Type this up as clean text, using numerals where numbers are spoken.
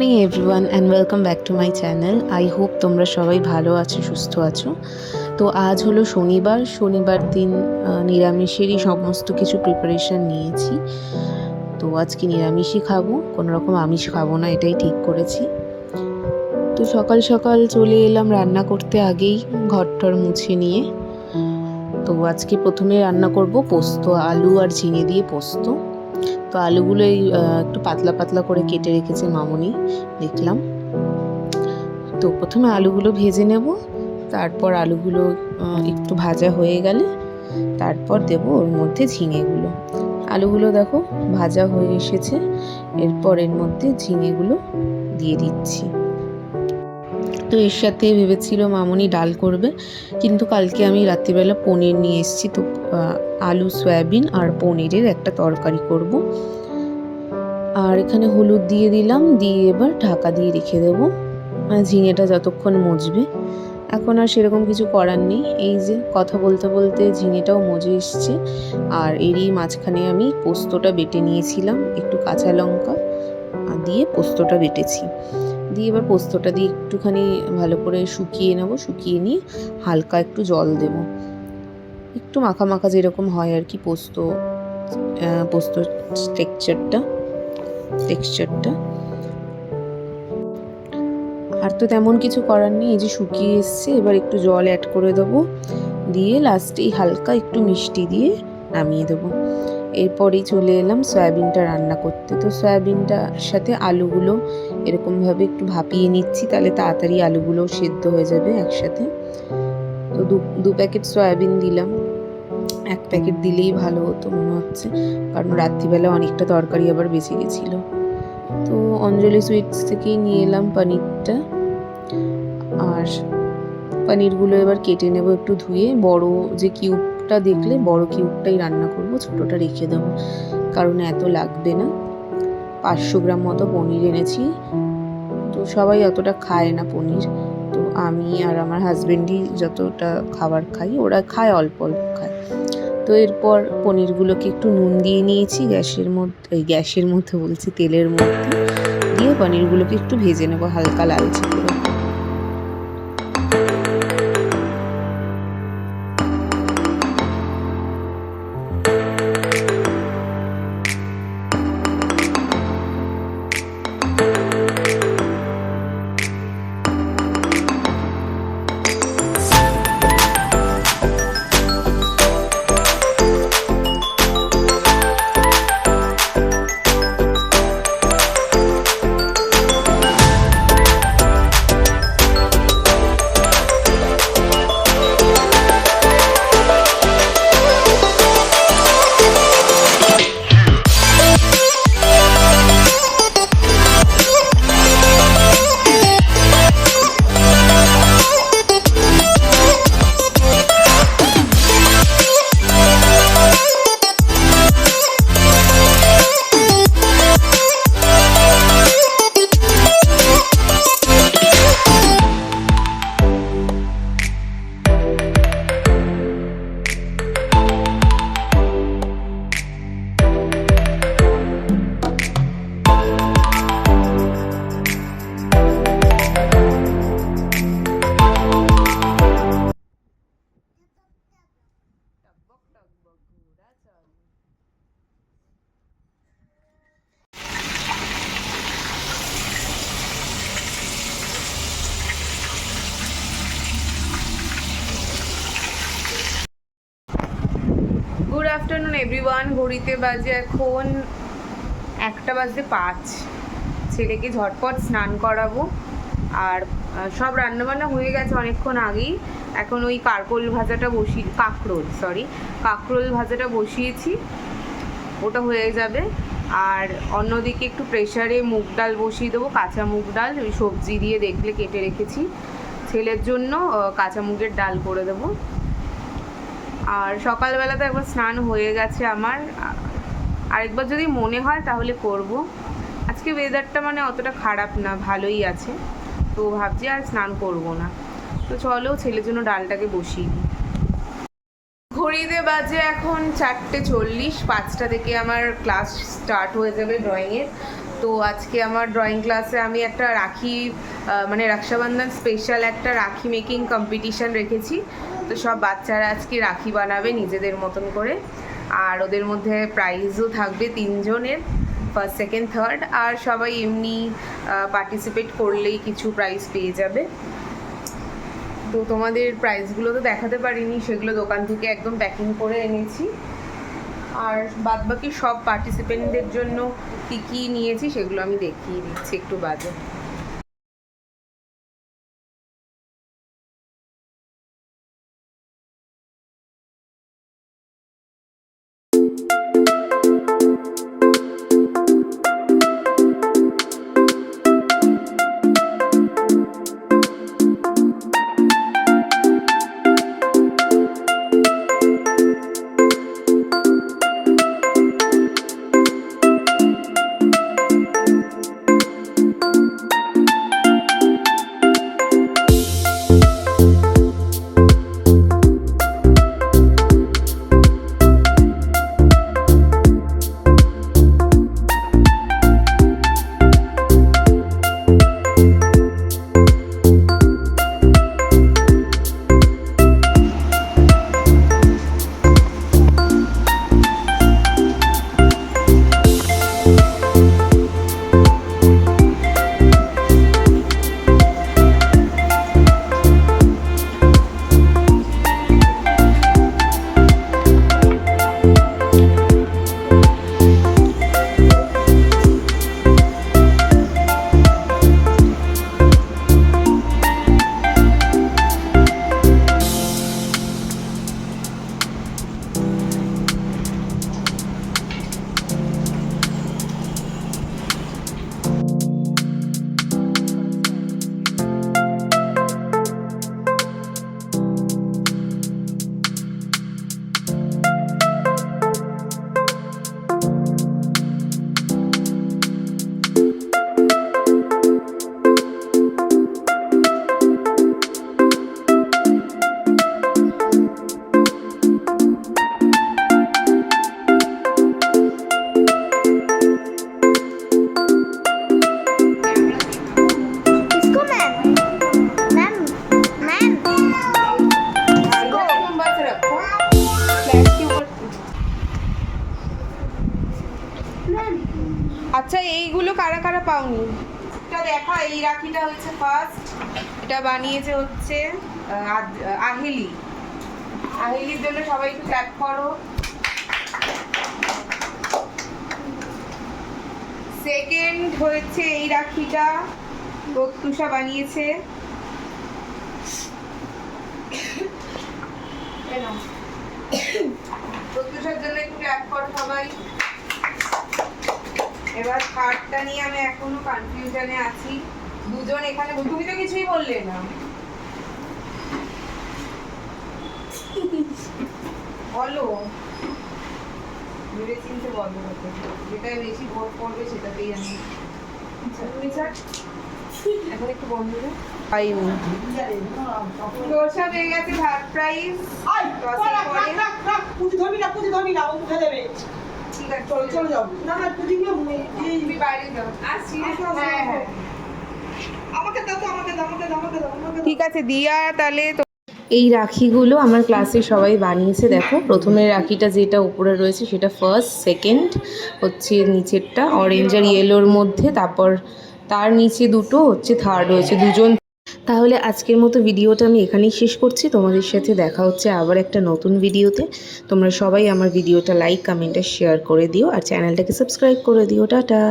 Morning everyone and welcome back to my channel. I hope তোমরা সবাই ভালো আছো, সুস্থ আছো। তো আজ হলো শনিবার দিন নিরামিষেরই সমস্ত কিছু প্রিপারেশান নিয়েছি। তো আজকে নিরামিষই খাবো, কোনো রকম আমিষ খাবো না, এটাই ঠিক করেছি। তো সকাল সকাল চলে এলাম রান্না করতে, আগেই ঘরটর মুছে নিয়ে। তো আজকে প্রথমে রান্না করব পোস্ত, আলু আর ঝিঙে দিয়ে পোস্ত। তো আলুগুলো একটু পাতলা পাতলা করে কেটে রেখেছে মামনি, দেখলাম। তো প্রথমে আলুগুলো ভেজে নেব, তারপর আলুগুলো একটু ভাজা হয়ে গেলে তারপর দেব ওর মধ্যে ঝিঙেগুলো। আলুগুলো দেখো ভাজা হয়ে এসেছে, এরপর এর মধ্যে ঝিঙেগুলো দিয়ে দিচ্ছি। তো এর সাথে ভেবেছিল মামনি ডাল করবে, কিন্তু কালকে আমি রাত্রিবেলা পনির নিয়ে এসেছি। তো আলু সয়াবিন আর পনিরের একটা তরকারি করব। আর এখানে হলুদ দিয়ে দিলাম, দিয়ে এবার ঢাকা দিয়ে রেখে দেবো ঝিঙেটা যতক্ষণ মজবে। এখন আর সেরকম কিছু করার নেই, এই যে কথা বলতে বলতে ঝিঙেটাও মজে এসছে। আর এরই মাঝখানে আমি পোস্তটা বেটে নিয়েছিলাম, একটু কাঁচা লঙ্কা দিয়ে পোস্তটা বেটেছি। দিয়ে এবার পোস্তটা দিয়ে একটুখানি ভালো করে শুকিয়ে নেব, শুকিয়ে নিয়ে হালকা একটু জল দেব, একটু মাখা মাখা যেরকম হয় আর কি পোস্ত টেক্সচারটা। আর তো তেমন কিছু করার নেই, এই যে শুকিয়ে এসছে, এবার একটু জল অ্যাড করে দেবো, দিয়ে লাস্টেই হালকা একটু মিষ্টি দিয়ে নামিয়ে দেবো। এরপরেই চলে এলাম সয়াবিনটা রান্না করতে। তো সয়াবিনটার সাথে আলুগুলো এরকমভাবে একটু ভাপিয়ে নিচ্ছি, তাহলে তাড়াতাড়ি আলুগুলো সেদ্ধ হয়ে যাবে একসাথে। তো দু প্যাকেট সয়াবিন দিলাম, এক প্যাকেট দিলেই ভালো হতো মনে হচ্ছে, কারণ রাত্রিবেলা অনেকটা তরকারি আবার বেঁচে গেছিলো। তো অঞ্জলি সুইটস থেকেই নিয়ে এলাম পনিরটা, আর পনিরগুলো এবার কেটে নেব একটু ধুয়ে। বড় যে কিউবটা দেখলে, বড় কিউবটাই রান্না করব, ছোটোটা রেখে দেবো, কারণ এত লাগবে না। 500 গ্রাম মতো পনির এনেছি, তো সবাই অতটা খায় না পনির। তো আমি আর আমার হাজব্যান্ডই যতটা খাবার খাই, ওরা খায় অল্প অল্প খায়। তো এরপর পনিরগুলোকে একটু নুন দিয়ে নিয়েছি গ্যাসের মধ্যে বলছি, তেলের মধ্যে দিয়ে পনিরগুলোকে একটু ভেজে নেবো হালকা লালচে করে। Good afternoon everyone. ঘড়িতে বাজে এখন 1:05। ছেলেকে ঝটপট স্নান করাবো, আর সব রান্নাবান্না হয়ে গেছে অনেকক্ষণ আগেই। এখন ওই কাঁকরোল ভাজাটা বসিয়েছি, ওটা হয়ে যাবে। আর অন্যদিকে একটু প্রেশারে মুগ ডাল বসিয়ে দেবো, কাঁচা মুগ ডাল, ওই সবজি দিয়ে দেখলে কেটে রেখেছি। ছেলের জন্য কাঁচা মুগের ডাল করে দেবো। আর সকালবেলা তো একবার স্নান হয়ে গেছে আমার, আরেকবার যদি মনে হয় তাহলে করব। আজকে ওয়েদারটা মানে অতটা খারাপ না, ভালোই আছে, তো ভাবছি আর স্নান করব না। তো চলো ছেলের জন্য ডালটাকে বসিয়ে দিই। ঘড়িতে বাজে এখন 4:40। 5টা থেকে আমার ক্লাস স্টার্ট হয়ে যাবে ড্রয়িংয়ের। তো আজকে আমার ড্রয়িং ক্লাসে আমি একটা রাখি মানে রক্ষাবন্ধন স্পেশাল একটা রাখি মেকিং কম্পিটিশান রেখেছি। তো সব বাচ্চারা আজকে রাখি বানাবে নিজেদের মতন করে, আর ওদের মধ্যে প্রাইজও থাকবে 3 জনের, ফার্স্ট সেকেন্ড থার্ড, আর সবাই এমনি পার্টিসিপেট করলেই কিছু প্রাইজ পেয়ে যাবে। তো তোমাদের প্রাইজগুলো তো দেখাতে পারিনি, সেগুলো দোকান থেকে একদম প্যাকিং করে এনেছি। আর বাদবাকি সব পার্টিসিপেন্টদের জন্য কী কী নিয়েছি সেগুলো আমি দেখিয়ে দিচ্ছি একটু বাদে। আচ্ছা, এইগুলো কারা কারা পাওনি এটা দেখা। এই রাখিটা হচ্ছে ফার্স্ট, এটা বানিয়েছে হচ্ছে আহেলি। আহেলির জন্য সবাই একটু ক্ল্যাপ করো। সেকেন্ড হয়েছে এই রাখিটা প্রত্যুষা বানিয়েছে। প্রত্যুষার জন্য একটু ক্ল্যাপ করো সবাই। এবার থার্ডটা নিয়ে আমি এখনো কনফিউশনে আছি। দুজন এখানে, তুমি তো কিছুই বললে না। বলো, ভেবে চিনতে বলো, যেটা বেশি ভোট করবে সেটাতেই আমি। এখন একটু বন্ধ পাইনি। তোরসা পেয়ে গেছে থার্ড প্রাইজ। ঠিক আছে, চলো যাও। না না, তুমি বাইরে যাও। আসছি। হ্যাঁ, ঠিক আছে দিয়া, তাহলে এই রাখিগুলো আমার ক্লাসে সবাই বানিয়েছে। দেখো, প্রথমে রাখিটা যেটা উপরে রয়েছে সেটা ফার্স্ট, সেকেন্ড হচ্ছে নিচেরটা অরেঞ্জ আর ইয়েলোর মধ্যে, তারপর তার নিচে দুটো হচ্ছে থার্ড হয়েছে, দুজন। তাহলে আজকের মতো ভিডিওটা আমি এখানেই শেষ করছি। তোমাদের সাথে দেখা হচ্ছে আবার একটা নতুন ভিডিওতে। তোমরা সবাই আমার ভিডিওটা লাইক, কমেন্ট আর শেয়ার করে দিও, আর চ্যানেলটাকে সাবস্ক্রাইব করে দিও। টাটা।